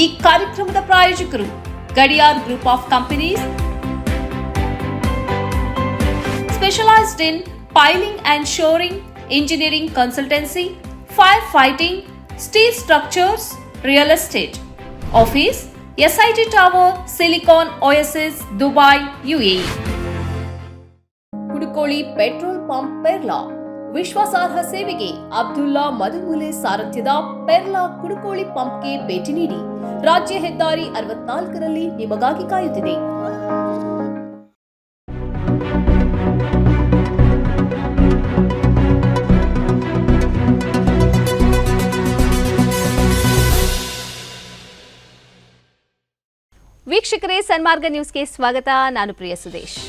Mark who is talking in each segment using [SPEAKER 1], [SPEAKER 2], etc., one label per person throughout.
[SPEAKER 1] ಈ ಕಾರ್ಯಕ್ರಮದ ಪ್ರಾಯೋಜಕರು Gadiyar group of companies, specialized in piling and shoring, engineering consultancy, firefighting, steel structures, real estate. Office, SIT Tower, Silicon Oasis, Dubai, UAE. Kudukoli petrol pump Perla ವಿಶ್ವಾಸಾರ್ಹ ಸೇವೆಗೆ ಅಬ್ದುಲ್ಲಾ ಮಧುಮೂಲೆ ಸಾರಥ್ಯದ ಪೆರ್ಲಾ ಕುಡುಕೋಳಿ ಪಂಪ್ಗೆ ಭೇಟಿ ನೀಡಿ. ರಾಜ್ಯ ಹೆದ್ದಾರಿ 64ರಲ್ಲಿ ನಿಮಗಾಗಿ ಕಾಯುತ್ತಿದೆ. ವೀಕ್ಷಕರೇ, ಸನ್ಮಾರ್ಗ ನ್ಯೂಸ್ಗೆ ಸ್ವಾಗತ. ನಾನು ಪ್ರಿಯ ಸುದೇಶ್.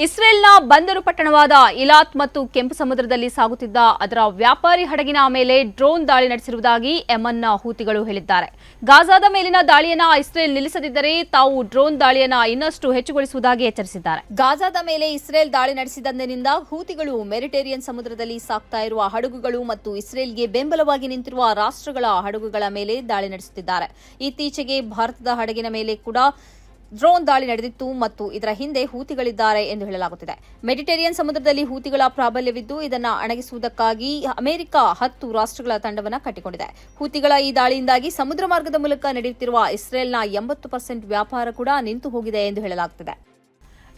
[SPEAKER 1] ಇಸ್ರೇಲ್ನ ಬಂದರು ಪಟ್ಟಣವಾದ ಇಲಾತ್ ಮತ್ತು ಕೆಂಪು ಸಮುದ್ರದಲ್ಲಿ ಸಾಗುತ್ತಿದ್ದ ಅದರ ವ್ಯಾಪಾರಿ ಹಡಗಿನ ಮೇಲೆ ಡ್ರೋನ್ ದಾಳಿ ನಡೆಸಿರುವುದಾಗಿ ಯೆಮನ್ನ ಹೂತಿಗಳು ಹೇಳಿದ್ದಾರೆ. ಗಾಜಾದ ಮೇಲಿನ ದಾಳಿಯನ್ನ ಇಸ್ರೇಲ್ ನಿಲ್ಲಿಸದಿದ್ದರೆ ತಾವು ಡ್ರೋನ್ ದಾಳಿಯನ್ನ ಇನ್ನಷ್ಟು ಹೆಚ್ಚುಗೊಳಿಸುವುದಾಗಿ ಎಚ್ಚರಿಸಿದ್ದಾರೆ. ಗಾಜಾದ ಮೇಲೆ ಇಸ್ರೇಲ್ ದಾಳಿ ನಡೆಸಿದಂದಿನಿಂದ ಹೂತಿಗಳು ಮೆಡಿಟೇರಿಯನ್ ಸಮುದ್ರದಲ್ಲಿ ಸಾಗ್ತಾ ಇರುವ ಹಡಗುಗಳು ಮತ್ತು ಇಸ್ರೇಲ್ಗೆ ಬೆಂಬಲವಾಗಿ ನಿಂತಿರುವ ರಾಷ್ಟ್ರಗಳ ಹಡಗುಗಳ ಮೇಲೆ ದಾಳಿ ನಡೆಸುತ್ತಿದ್ದಾರೆ. ಇತ್ತೀಚೆಗೆ ಭಾರತದ ಹಡಗಿನ ಮೇಲೆ ಕೂಡ ಡ್ರೋನ್ ದಾಳಿ ನಡೆದಿತ್ತು ಮತ್ತು ಇದರ ಹಿಂದೆ ಹೂತಿಗಳಿದ್ದಾರೆ ಎಂದು ಹೇಳಲಾಗುತ್ತಿದೆ. ಮೆಡಿಟೇರಿಯನ್ ಸಮುದ್ರದಲ್ಲಿ ಹೂತಿಗಳ ಪ್ರಾಬಲ್ಯವಿದ್ದು ಇದನ್ನು ಅಣಗಿಸುವುದಕ್ಕಾಗಿ ಅಮೆರಿಕ 10 ರಾಷ್ಟ್ರಗಳ ತಂಡವನ್ನು ಕಟ್ಟಿಕೊಂಡಿದೆ. ಹೂತಿಗಳ ಈ ದಾಳಿಯಿಂದಾಗಿ ಸಮುದ್ರ ಮಾರ್ಗದ ಮೂಲಕ ನಡೆಯುತ್ತಿರುವ ಇಸ್ರೇಲ್ನ 80% ವ್ಯಾಪಾರ ಕೂಡ ನಿಂತು ಹೋಗಿದೆ ಎಂದು ಹೇಳಲಾಗುತ್ತಿದೆ.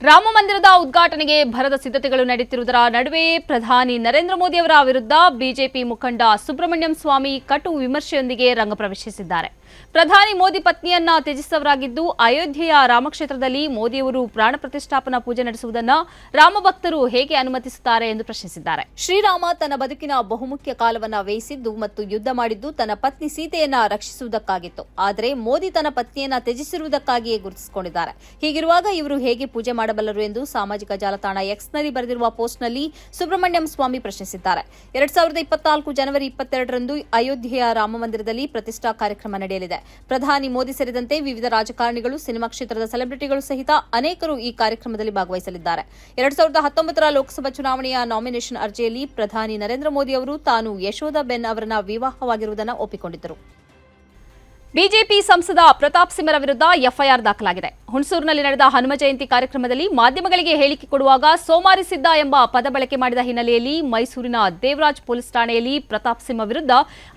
[SPEAKER 1] ರಾಮ ಮಂದಿರದ ಉದ್ಘಾಟನೆಗೆ ಭರದ ಸಿದ್ಧತೆಗಳು ನಡೆಯುತ್ತಿರುವುದರ ನಡುವೆ ಪ್ರಧಾನಿ ನರೇಂದ್ರ ಮೋದಿ ಅವರ ವಿರುದ್ಧ ಬಿಜೆಪಿ ಮುಖಂಡ ಸುಬ್ರಹ್ಮಣ್ಯಂ ಸ್ವಾಮಿ ಕಟು ವಿಮರ್ಶೆಯೊಂದಿಗೆ ರಂಗಪ್ರವೇಶಿಸಿದ್ದಾರೆ. ಪ್ರಧಾನಿ ಮೋದಿ ಪತ್ನಿಯನ್ನ ತ್ಯಜಿಸಿದವರಾಗಿದ್ದು ಅಯೋಧ್ಯೆಯ ರಾಮಕ್ಷೇತ್ರದಲ್ಲಿ ಮೋದಿಯವರು ಪ್ರಾಣ ಪ್ರತಿಷ್ಠಾಪನಾ ಪೂಜೆ ನಡೆಸುವುದನ್ನು ರಾಮಭಕ್ತರು ಹೇಗೆ ಅನುಮತಿಸುತ್ತಾರೆ ಎಂದು ಪ್ರಶ್ನಿಸಿದ್ದಾರೆ. ಶ್ರೀರಾಮ ತನ್ನ ಬದುಕಿನ ಬಹುಮುಖ್ಯ ಕಾಲವನ್ನ ವ್ಯಯಿಸಿದ್ದು ಮತ್ತು ಯುದ್ಧ ಮಾಡಿದ್ದು ತನ್ನ ಪತ್ನಿ ಸೀತೆಯನ್ನ ರಕ್ಷಿಸುವುದಕ್ಕಾಗಿತ್ತು. ಆದರೆ ಮೋದಿ ತನ್ನ ಪತ್ನಿಯನ್ನ ತ್ಯಜಿಸಿರುವುದಕ್ಕಾಗಿಯೇ ಗುರುತಿಸಿಕೊಂಡಿದ್ದಾರೆ. ಹೀಗಿರುವಾಗ ಇವರು ಹೇಗೆ ಪೂಜೆ ಮಾಡಬಲ್ಲರು ಎಂದು ಸಾಮಾಜಿಕ ಜಾಲತಾಣ ಎಕ್ಸ್ನಲ್ಲಿ ಬರೆದಿರುವ ಪೋಸ್ಟ್ನಲ್ಲಿ ಸುಬ್ರಹ್ಮಣ್ಯಂ ಸ್ವಾಮಿ ಪ್ರಶ್ನಿಸಿದ್ದಾರೆ. 2024 ಜನವರಿ 22ರಂದು ಅಯೋಧ್ಯೆಯ ರಾಮ ಮಂದಿರದಲ್ಲಿ ಪ್ರತಿಷ್ಠಾ ಕಾರ್ಯಕ್ರಮ ನಡೆಯಲಿದೆ. ಪ್ರಧಾನಿ ಮೋದಿ ಸೇರಿದಂತೆ ವಿವಿಧ ರಾಜಕಾರಣಿಗಳು, ಸಿನಿಮಾ ಕ್ಷೇತ್ರದ ಸೆಲೆಬ್ರಿಟಿಗಳು ಸಹಿತ ಅನೇಕರು ಈ ಕಾರ್ಯಕ್ರಮದಲ್ಲಿ ಭಾಗವಹಿಸಲಿದ್ದಾರೆ. 2019ರ ಲೋಕಸಭಾ ಚುನಾವಣೆಯ ನಾಮಿನೇಷನ್ ಅರ್ಜಿಯಲ್ಲಿ ಪ್ರಧಾನಿ ನರೇಂದ್ರ ಮೋದಿ ಅವರು ತಾನು ಯಶೋಧ ಬೆನ್ ಅವರನ್ನ ವಿವಾಹವಾಗಿರುವುದನ್ನು ಒಪ್ಪಿಕೊಂಡಿದ್ದರು. ಬಿಜೆಪಿ ಸಂಸದ ಪ್ರತಾಪ್ ಸಿಂಹರ ವಿರುದ್ಧ ಎಫ್ಐಆರ್ ದಾಖಲಾಗಿದೆ. ಹುಣಸೂರಿನಲ್ಲಿ ನಡೆದ ಹನುಮ ಜಯಂತಿ ಕಾರ್ಯಕ್ರಮದಲ್ಲಿ ಮಾಧ್ಯಮಗಳಿಗೆ ಹೇಳಿಕೆ ಕೊಡುವಾಗ ಸೋಮಾರಿ ಸಿದ್ದ ಎಂಬ ಪದ ಬಳಕೆ ಮಾಡಿದ ಹಿನ್ನೆಲೆಯಲ್ಲಿ ಮೈಸೂರಿನ ದೇವರಾಜ್ ಪೊಲೀಸ್ ಠಾಣೆಯಲ್ಲಿ ಪ್ರತಾಪ್ ಸಿಂಹ ವಿರುದ್ಧ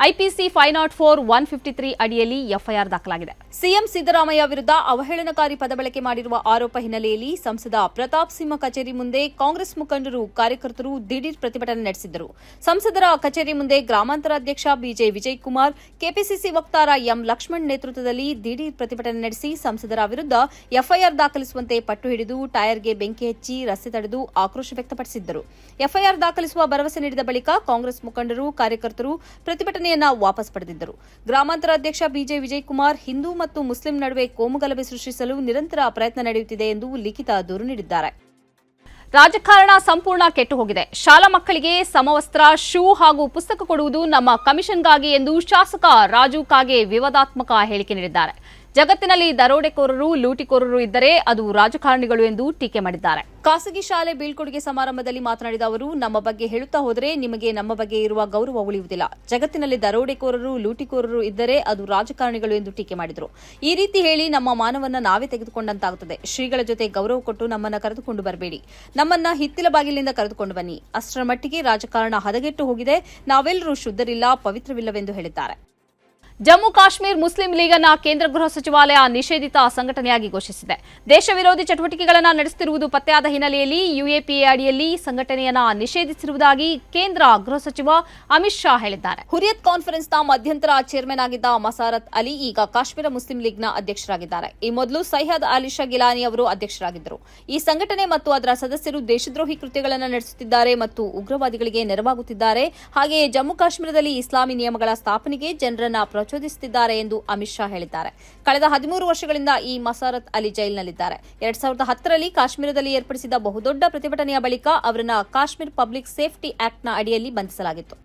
[SPEAKER 1] ಐಪಿಸಿ 504, 153 ಅಡಿಯಲ್ಲಿ ಎಫ್ಐಆರ್ ದಾಖಲಾಗಿದೆ. ಸಿಎಂ ಸಿದ್ದರಾಮಯ್ಯ ವಿರುದ್ಧ ಅವಹೇಳನಕಾರಿ ಪದ ಬಳಕೆ ಮಾಡಿರುವ ಆರೋಪ ಹಿನ್ನೆಲೆಯಲ್ಲಿ ಸಂಸದ ಪ್ರತಾಪ್ ಸಿಂಹ ಕಚೇರಿ ಮುಂದೆ ಕಾಂಗ್ರೆಸ್ ಮುಖಂಡರು, ಕಾರ್ಯಕರ್ತರು ದಿಢೀರ್ ಪ್ರತಿಭಟನೆ ನಡೆಸಿದ್ದರು. ಸಂಸದರ ಕಚೇರಿ ಮುಂದೆ ಗ್ರಾಮಾಂತರ ಅಧ್ಯಕ್ಷ ಬಿಜೆ ವಿಜಯ್ ಕುಮಾರ್, ಕೆಪಿಸಿಸಿ ವಕ್ತಾರ ಎಂ ಲಕ್ಷ್ಮಣ್ ನೇತೃತ್ವದಲ್ಲಿ ದಿಢೀರ್ ಪ್ರತಿಭಟನೆ ನಡೆಸಿ ಸಂಸದರ ವಿರುದ್ಧ ಎಫ್ಐಆರ್ ದಾಖಲಿಸುವಂತೆ ಪಟ್ಟು ಹಿಡಿದು ಟೈರ್ಗೆ ಬೆಂಕಿ ಹಚ್ಚಿ ರಸ್ತೆ ತಡೆದು ಆಕ್ರೋಶ ವ್ಯಕ್ತಪಡಿಸಿದ್ದರು. ಎಫ್ಐಆರ್ ದಾಖಲಿಸುವ ಭರವಸೆ ನೀಡಿದ ಬಳಿಕ ಕಾಂಗ್ರೆಸ್ ಮುಖಂಡರು, ಕಾರ್ಯಕರ್ತರು ಪ್ರತಿಭಟನೆಯನ್ನ ವಾಪಸ್ ಪಡೆದಿದ್ದರು. ಗ್ರಾಮಾಂತರ ಅಧ್ಯಕ್ಷ ಬಿಜೆ ವಿಜಯ್ ಕುಮಾರ್ ಹಿಂದೂ ಮತ್ತು ಮುಸ್ಲಿಂ ನಡುವೆ ಕೋಮುಗಲಭೆ ಸೃಷ್ಟಿಸಲು ನಿರಂತರ ಪ್ರಯತ್ನ ನಡೆಯುತ್ತಿದೆ ಎಂದು ಲಿಖಿತ ದೂರು ನೀಡಿದ್ದಾರೆ. ರಾಜಕಾರಣ ಸಂಪೂರ್ಣ ಕೆಟ್ಟು ಹೋಗಿದೆ. ಶಾಲಾ ಮಕ್ಕಳಿಗೆ ಸಮವಸ್ತ್ರ, ಶೂ ಹಾಗೂ ಪುಸ್ತಕ ಕೊಡುವುದು ನಮ್ಮ ಕಮಿಷನ್ಗಾಗಿ ಎಂದು ಶಾಸಕ ರಾಜು ಕಾಗೆ ವಿವಾದಾತ್ಮಕ ಹೇಳಿಕೆ ನೀಡಿದ್ದಾರೆ. ಜಗತ್ತಿನಲ್ಲಿ ದರೋಡೆಕೋರರು, ಲೂಟಿಕೋರರು ಇದ್ದರೆ ಅದು ರಾಜಕಾರಣಿಗಳು ಎಂದು ಟೀಕೆ ಮಾಡಿದ್ದಾರೆ. ಖಾಸಗಿ ಶಾಲೆ ಬೀಳ್ಕೊಡುಗೆ ಸಮಾರಂಭದಲ್ಲಿ ಮಾತನಾಡಿದ ಅವರು, ನಮ್ಮ ಬಗ್ಗೆ ಹೇಳುತ್ತಾ ಹೋದರೆ ನಿಮಗೆ ನಮ್ಮ ಬಗ್ಗೆ ಇರುವ ಗೌರವ ಉಳಿಯುವುದಿಲ್ಲ. ಜಗತ್ತಿನಲ್ಲಿ ದರೋಡೆಕೋರರು, ಲೂಟಿಕೋರರು ಇದ್ದರೆ ಅದು ರಾಜಕಾರಣಿಗಳು ಎಂದು ಟೀಕೆ ಮಾಡಿದರು. ಈ ರೀತಿ ಹೇಳಿ ನಮ್ಮ ಮಾನವನ್ನ ನಾವೇ ತೆಗೆದುಕೊಂಡಂತಾಗುತ್ತದೆ. ಶ್ರೀಗಳ ಜೊತೆ ಗೌರವ ಕೊಟ್ಟು ನಮ್ಮನ್ನ ಕರೆದುಕೊಂಡು ಬರಬೇಡಿ. ನಮ್ಮನ್ನ ಹಿತ್ತಿಲ ಬಾಗಿಲಿಂದ ಕರೆದುಕೊಂಡು ಬನ್ನಿ. ಅಷ್ಟರ ಮಟ್ಟಿಗೆ ರಾಜಕಾರಣ ಹದಗೆಟ್ಟು ಹೋಗಿದೆ. ನಾವೆಲ್ಲರೂ ಶುದ್ಧರಿಲ್ಲ, ಪವಿತ್ರವಿಲ್ಲವೆಂದು ಹೇಳಿದ್ದಾರೆ. ಜಮ್ಮು ಕಾಶ್ಮೀರ್ ಮುಸ್ಲಿಂ ಲೀಗ್ ಅನ್ನು ಕೇಂದ್ರ ಗೃಹ ಸಚಿವಾಲಯ ನಿಷೇಧಿತ ಸಂಘಟನೆಯಾಗಿ ಘೋಷಿಸಿದೆ. ದೇಶ ವಿರೋಧಿ ಚಟುವಟಿಕೆಗಳನ್ನು ನಡೆಸುತ್ತಿರುವುದು ಪತ್ತೆಯಾದ ಹಿನ್ನೆಲೆಯಲ್ಲಿ ಯುಎಪಿಎ ಅಡಿಯಲ್ಲಿ ಸಂಘಟನೆಯನ್ನು ನಿಷೇಧಿಸಿರುವುದಾಗಿ ಕೇಂದ್ರ ಗೃಹ ಸಚಿವ ಅಮಿತ್ ಶಾ ಹೇಳಿದ್ದಾರೆ. ಹುರಿಯತ್ ಕಾನ್ಫರೆನ್ಸ್ನ ಮಧ್ಯಂತರ ಚೇರ್ಮನ್ ಆಗಿದ್ದ ಮಸಾರತ್ ಅಲಿ ಈಗ ಕಾಶ್ಮೀರ ಮುಸ್ಲಿಂ ಲೀಗ್ನ ಅಧ್ಯಕ್ಷರಾಗಿದ್ದಾರೆ. ಈ ಮೊದಲು ಸೈಯದ್ ಅಲಿ ಶಾ ಗಿಲಾನಿ ಅವರು ಅಧ್ಯಕ್ಷರಾಗಿದ್ದರು. ಈ ಸಂಘಟನೆ ಮತ್ತು ಅದರ ಸದಸ್ಯರು ದೇಶದ್ರೋಹಿ ಕೃತ್ಯಗಳನ್ನು ನಡೆಸುತ್ತಿದ್ದಾರೆ ಮತ್ತು ಉಗ್ರವಾದಿಗಳಿಗೆ ನೆರವಾಗುತ್ತಿದ್ದಾರೆ. ಹಾಗೆಯೇ ಜಮ್ಮು ಕಾಶ್ಮೀರದಲ್ಲಿ ಇಸ್ಲಾಮಿ ನಿಯಮಗಳ ಸ್ಥಾಪನೆಗೆ ಜನರನ್ನ ಪ್ರಚೋದಿಸುತ್ತಿದ್ದಾರೆ ಎಂದು ಅಮಿತ್ ಶಾ ಹೇಳಿದ್ದಾರೆ. ಕಳೆದ 13 ವರ್ಷಗಳಿಂದ ಈ ಮಸಾರತ್ ಅಲಿ ಜೈಲಿನಲ್ಲಿದ್ದಾರೆ. 2010ರಲ್ಲಿ ಕಾಶ್ಮೀರದಲ್ಲಿ ಏರ್ಪಡಿಸಿದ ಬಹುದೊಡ್ಡ ಪ್ರತಿಭಟನೆಯ ಬಳಿಕ ಅವರನ್ನು ಕಾಶ್ಮೀರ್ ಪಬ್ಲಿಕ್ ಸೇಫ್ಟಿ ಆಕ್ಟ್ನ ಅಡಿಯಲ್ಲಿ ಬಂಧಿಸಲಾಗಿತ್ತು.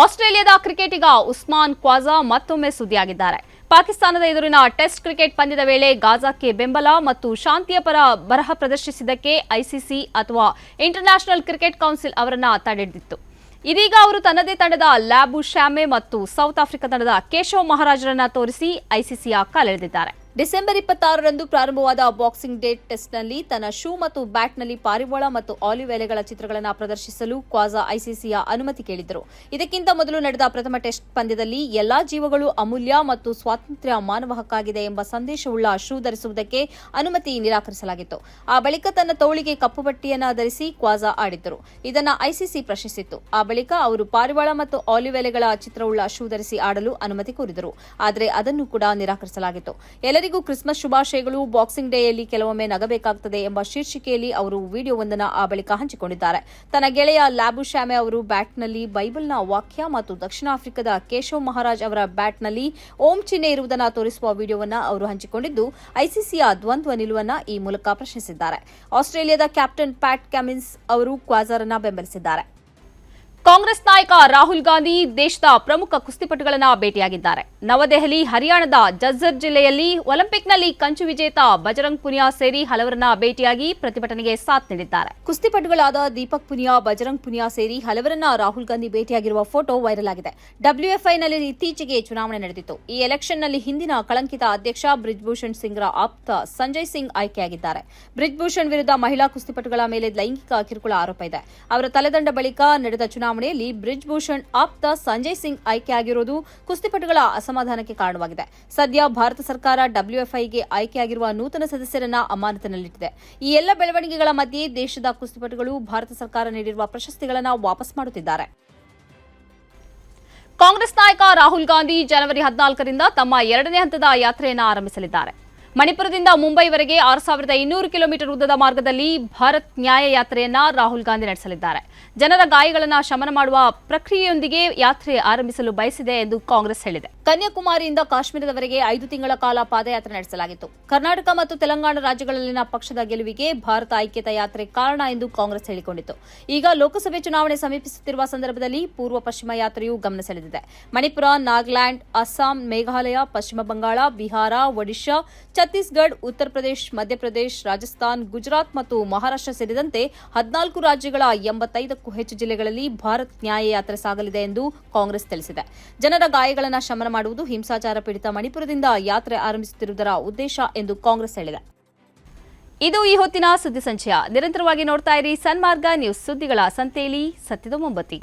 [SPEAKER 1] ಆಸ್ಟ್ರೇಲಿಯಾದ ಕ್ರಿಕೆಟಿಗ ಉಸ್ಮಾನ್ ಖ್ವಾಜಾ ಮತ್ತೊಮ್ಮೆ ಸುದ್ದಿಯಾಗಿದ್ದಾರೆ. ಪಾಕಿಸ್ತಾನದ ಎದುರಿನ ಟೆಸ್ಟ್ ಕ್ರಿಕೆಟ್ ಪಂದ್ಯದ ವೇಳೆ ಗಾಜಾಕ್ಕೆ ಬೆಂಬಲ ಮತ್ತು ಶಾಂತಿಯ ಪರ ಬರಹ ಪ್ರದರ್ಶಿಸಿದ್ದಕ್ಕೆ ಐಸಿಸಿ ಅಥವಾ ಇಂಟರ್ನ್ಯಾಷನಲ್ ಕ್ರಿಕೆಟ್ ಕೌನ್ಸಿಲ್ ಅವರನ್ನು ತಡೆಹಿಡಿದಿತ್ತು. ಇದೀಗ ಅವರು ತನ್ನದೇ ತಂಡದ ಲ್ಯಾಬು ಶ್ಯಾಮೆ ಮತ್ತು ಸೌತ್ ಆಫ್ರಿಕಾ ತಂಡದ ಕೇಶವ್ ಮಹಾರಾಜರನ್ನ ತೋರಿಸಿ ಐಸಿಸಿಯ ಕಾಲೆಳೆದಿದ್ದಾರೆ. ಡಿಸೆಂಬರ್ 26ರಂದು ಪ್ರಾರಂಭವಾದ ಬಾಕ್ಸಿಂಗ್ ಡೇ ಟೆಸ್ಟ್ನಲ್ಲಿ ತನ್ನ ಶೂ ಮತ್ತು ಬ್ಯಾಟ್ನಲ್ಲಿ ಪಾರಿವಾಳ ಮತ್ತು ಆಲಿವ್ ಎಲೆಗಳ ಚಿತ್ರಗಳನ್ನು ಪ್ರದರ್ಶಿಸಲು ಕ್ವಾಜಾ ಐಸಿಸಿಯ ಅನುಮತಿ ಕೇಳಿದ್ದರು. ಇದಕ್ಕಿಂತ ಮೊದಲು ನಡೆದ ಪ್ರಥಮ ಟೆಸ್ಟ್ ಪಂದ್ಯದಲ್ಲಿ ಎಲ್ಲಾ ಜೀವಗಳು ಅಮೂಲ್ಯ ಮತ್ತು ಸ್ವಾತಂತ್ರ್ಯ ಮಾನವ ಹಕ್ಕಾಗಿದೆ ಎಂಬ ಸಂದೇಶವುಳ್ಳ ಶೂ ಧರಿಸುವುದಕ್ಕೆ ಅನುಮತಿ ನಿರಾಕರಿಸಲಾಗಿತ್ತು. ಆ ಬಳಿಕ ತನ್ನ ತೋಳಿಗೆ ಕಪ್ಪು ಪಟ್ಟಿಯನ್ನು ಧರಿಸಿ ಕ್ವಾಜಾ ಆಡಿದ್ದರು. ಇದನ್ನು ಐಸಿಸಿ ಪ್ರಶ್ನಿಸಿತ್ತು. ಆ ಬಳಿಕ ಅವರು ಪಾರಿವಾಳ ಮತ್ತು ಆಲಿವ್ ಎಲೆಗಳ ಚಿತ್ರವುಳ್ಳ ಶೂ ಧರಿಸಿ ಆಡಲು ಅನುಮತಿ ಕೋರಿದರು. ಆದರೆ ಅದನ್ನು ಕೂಡ ನಿರಾಕರಿಸಲಾಗಿತ್ತು. ಎಲ್ಲರಿಗೂ ಕ್ರಿಸ್ಮಸ್ ಶುಭಾಶಯಗಳು. ಬಾಕ್ಸಿಂಗ್ ಡೇಯಲ್ಲಿ ಕೆಲವೊಮ್ಮೆ ನಗಬೇಕಾಗುತ್ತದೆ ಎಂಬ ಶೀರ್ಷಿಕೆಯಲ್ಲಿ ಅವರು ವಿಡಿಯೋವೊಂದನ್ನು ಆ ಬಳಿಕ ಹಂಚಿಕೊಂಡಿದ್ದಾರೆ. ತನ್ನ ಗೆಳೆಯ ಲ್ಯಾಬು ಶ್ಯಾಮೆ ಅವರು ಬ್ಯಾಟ್ನಲ್ಲಿ ಬೈಬಲ್ನ ವಾಕ್ಯ ಮತ್ತು ದಕ್ಷಿಣ ಆಫ್ರಿಕಾದ ಕೇಶವ್ ಮಹಾರಾಜ್ ಅವರ ಬ್ಯಾಟ್ನಲ್ಲಿ ಓಂ ಚಿಹ್ನೆ ಇರುವುದನ್ನು ತೋರಿಸುವ ವಿಡಿಯೋವನ್ನು ಅವರು ಹಂಚಿಕೊಂಡಿದ್ದು ಐಸಿಸಿಯ ದ್ವಂದ್ವ ನಿಲುವನ್ನು ಈ ಮೂಲಕ ಪ್ರಶ್ನಿಸಿದ್ದಾರೆ. ಆಸ್ಟ್ರೇಲಿಯಾದ ಕ್ಯಾಪ್ಟನ್ ಪ್ಯಾಟ್ ಕಮಿನ್ಸ್ ಅವರು ಕ್ವಾಜಾರನ್ನ ಬೆಂಬಲಿಸಿದ್ದಾರೆ. ಕಾಂಗ್ರೆಸ್ ನಾಯಕ ರಾಹುಲ್ ಗಾಂಧಿ ದೇಶದ ಪ್ರಮುಖ ಕುಸ್ತಿಪಟುಗಳನ್ನು ಭೇಟಿಯಾಗಿದ್ದಾರೆ. ನವದೆಹಲಿ, ಹರಿಯಾಣದ ಜಜ್ಜರ್ ಜಿಲ್ಲೆಯಲ್ಲಿ ಒಲಿಂಪಿಕ್ನಲ್ಲಿ ಕಂಚು ವಿಜೇತ ಬಜರಂಗ್ ಪುನಿಯಾ ಸೇರಿ ಹಲವರನ್ನ ಭೇಟಿಯಾಗಿ ಪ್ರತಿಭಟನೆಗೆ ಸಾಥ್ ನೀಡಿದ್ದಾರೆ. ಕುಸ್ತಿಪಟುಗಳಾದ ದೀಪಕ್ ಪುನಿಯಾ, ಬಜರಂಗ್ ಪುನಿಯಾ ಸೇರಿ ಹಲವರನ್ನ ರಾಹುಲ್ ಗಾಂಧಿ ಭೇಟಿಯಾಗಿರುವ ಫೋಟೋ ವೈರಲ್ ಆಗಿದೆ. WFIನಲ್ಲಿ ಇತ್ತೀಚೆಗೆ ಚುನಾವಣೆ ನಡೆದಿತ್ತು. ಈ ಎಲೆಕ್ಷನ್ನಲ್ಲಿ ಹಿಂದಿನ ಕಳಂಕಿತ ಅಧ್ಯಕ್ಷ ಬ್ರಿಜ್ಭೂಷಣ್ ಸಿಂಗ್ರ ಆಪ್ತ ಸಂಜಯ್ ಸಿಂಗ್ ಆಯ್ಕೆಯಾಗಿದ್ದಾರೆ. ಬ್ರಿಜ್ಭೂಷಣ್ ವಿರುದ್ಧ ಮಹಿಳಾ ಕುಸ್ತಿಪಟುಗಳ ಮೇಲೆ ಲೈಂಗಿಕ ಕಿರುಕುಳ ಆರೋಪ ಇದೆ. ಅವರ ತಲೆದಂಡ ಬಳಿಕ ನಡೆದ ಚುನಾವಣೆಯಲ್ಲಿ ಬ್ರಿಜ್ಭೂಷಣ್ ಆಪ್ತ ಸಂಜಯ್ ಸಿಂಗ್ ಆಯ್ಕೆಯಾಗಿರುವುದು ಕುಸ್ತಿಪಟುಗಳ ಅಸಮಾಧಾನಕ್ಕೆ ಕಾರಣವಾಗಿದೆ. ಸದ್ಯ ಭಾರತ ಸರ್ಕಾರ WFIಗೆ ಆಯ್ಕೆಯಾಗಿರುವ ನೂತನ ಸದಸ್ಯರನ್ನ ಅಮಾನತಿನಲ್ಲಿಟ್ಟಿದೆ. ಈ ಎಲ್ಲ ಬೆಳವಣಿಗೆಗಳ ಮಧ್ಯೆ ದೇಶದ ಕುಸ್ತಿಪಟುಗಳು ಭಾರತ ಸರ್ಕಾರ ನೀಡಿರುವ ಪ್ರಶಸ್ತಿಗಳನ್ನು ವಾಪಸ್ ಮಾಡುತ್ತಿದ್ದಾರೆ. ಕಾಂಗ್ರೆಸ್ ನಾಯಕ ರಾಹುಲ್ ಗಾಂಧಿ ಜನವರಿ 14ರಿಂದ ತಮ್ಮ 2ನೇ ಹಂತದ ಯಾತ್ರೆಯನ್ನು ಆರಂಭಿಸಲಿದ್ದಾರೆ. ಮಣಿಪುರದಿಂದ ಮುಂಬೈವರೆಗೆ 6200 ಕಿಲೋಮೀಟರ್ ಉದ್ದದ ಮಾರ್ಗದಲ್ಲಿ ಭಾರತ್ ನ್ಯಾಯ ಯಾತ್ರೆಯನ್ನ ರಾಹುಲ್ ಗಾಂಧಿ ನಡೆಸಲಿದ್ದಾರೆ. ಜನರ ಗಾಯಗಳನ್ನು ಶಮನ ಮಾಡುವ ಪ್ರಕ್ರಿಯೆಯೊಂದಿಗೆ ಯಾತ್ರೆ ಆರಂಭಿಸಲು ಬಯಸಿದೆ ಎಂದು ಕಾಂಗ್ರೆಸ್ ಹೇಳಿದೆ. ಕನ್ಯಾಕುಮಾರಿಯಿಂದ ಕಾಶ್ಮೀರದವರೆಗೆ 5 ತಿಂಗಳ ಕಾಲ ಪಾದಯಾತ್ರೆ ನಡೆಸಲಾಗಿತ್ತು. ಕರ್ನಾಟಕ ಮತ್ತು ತೆಲಂಗಾಣ ರಾಜ್ಯಗಳಲ್ಲಿನ ಪಕ್ಷದ ಗೆಲುವಿಗೆ ಭಾರತ ಐಕ್ಯತಾ ಯಾತ್ರೆ ಕಾರಣ ಎಂದು ಕಾಂಗ್ರೆಸ್ ಹೇಳಿಕೊಂಡಿತ್ತು. ಈಗ ಲೋಕಸಭೆ ಚುನಾವಣೆ ಸಮೀಪಿಸುತ್ತಿರುವ ಸಂದರ್ಭದಲ್ಲಿ ಪೂರ್ವ ಪಶ್ಚಿಮ ಯಾತ್ರೆಯು ಗಮನ ಸೆಳೆದಿದೆ. ಮಣಿಪುರ, ನಾಗಾಲ್ಯಾಂಡ್, ಅಸ್ಸಾಂ, ಮೇಘಾಲಯ, ಪಶ್ಚಿಮ ಬಂಗಾಳ, ಬಿಹಾರ, ಒಡಿಶಾ, ಛತ್ತೀಸ್ಗಢ, ಉತ್ತರ ಪ್ರದೇಶ, ಮಧ್ಯಪ್ರದೇಶ, ರಾಜಸ್ಥಾನ್, ಗುಜರಾತ್ ಮತ್ತು ಮಹಾರಾಷ್ಟ್ರ ಸೇರಿದಂತೆ 14 ರಾಜ್ಯಗಳ 85ಕ್ಕೂ ಹೆಚ್ಚು ಜಿಲ್ಲೆಗಳಲ್ಲಿ ಭಾರತ್ ನ್ಯಾಯ ಯಾತ್ರೆ ಸಾಗಲಿದೆ ಎಂದು ಕಾಂಗ್ರೆಸ್ ತಿಳಿಸಿದೆ. ಜನರ ಗಾಯಗಳನ್ನು ಶಮನ ಮಾಡುವುದು ಹಿಂಸಾಚಾರ ಪೀಡಿತ ಮಣಿಪುರದಿಂದ ಯಾತ್ರೆ ಆರಂಭಿಸುತ್ತಿರುವುದರ ಉದ್ದೇಶ ಎಂದು ಕಾಂಗ್ರೆಸ್ ಹೇಳಿದೆ. ಇದು ಈ ಹೊತ್ತಿನ ಸುದ್ದಿ ಸಂಚಯ. ನಿರಂತರವಾಗಿ ನೋಡ್ತಾ ಇರಿ ಸನ್ಮಾರ್ಗ ನ್ಯೂಸ್. ಸುದ್ದಿಗಳ ಸಂತೆಯಲ್ಲಿ ಸತ್ಯದ ಮೊಂಬತ್ತಿ.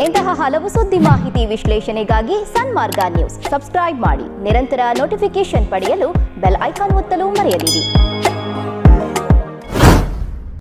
[SPEAKER 2] ಇಂತಹ ಹಲವು ಸುದ್ದಿ ಮಾಹಿತಿ ವಿಶ್ಲೇಷಣೆಗಾಗಿ ಸನ್ಮಾರ್ಗ ನ್ಯೂಸ್ ಸಬ್ಸ್ಕ್ರೈಬ್ ಮಾಡಿ. ನಿರಂತರ ನೋಟಿಫಿಕೇಶನ್ ಪಡೆಯಲು ಬೆಲ್ ಐಕಾನ್ ಒತ್ತಲು ಮರೆಯದಿರಿ.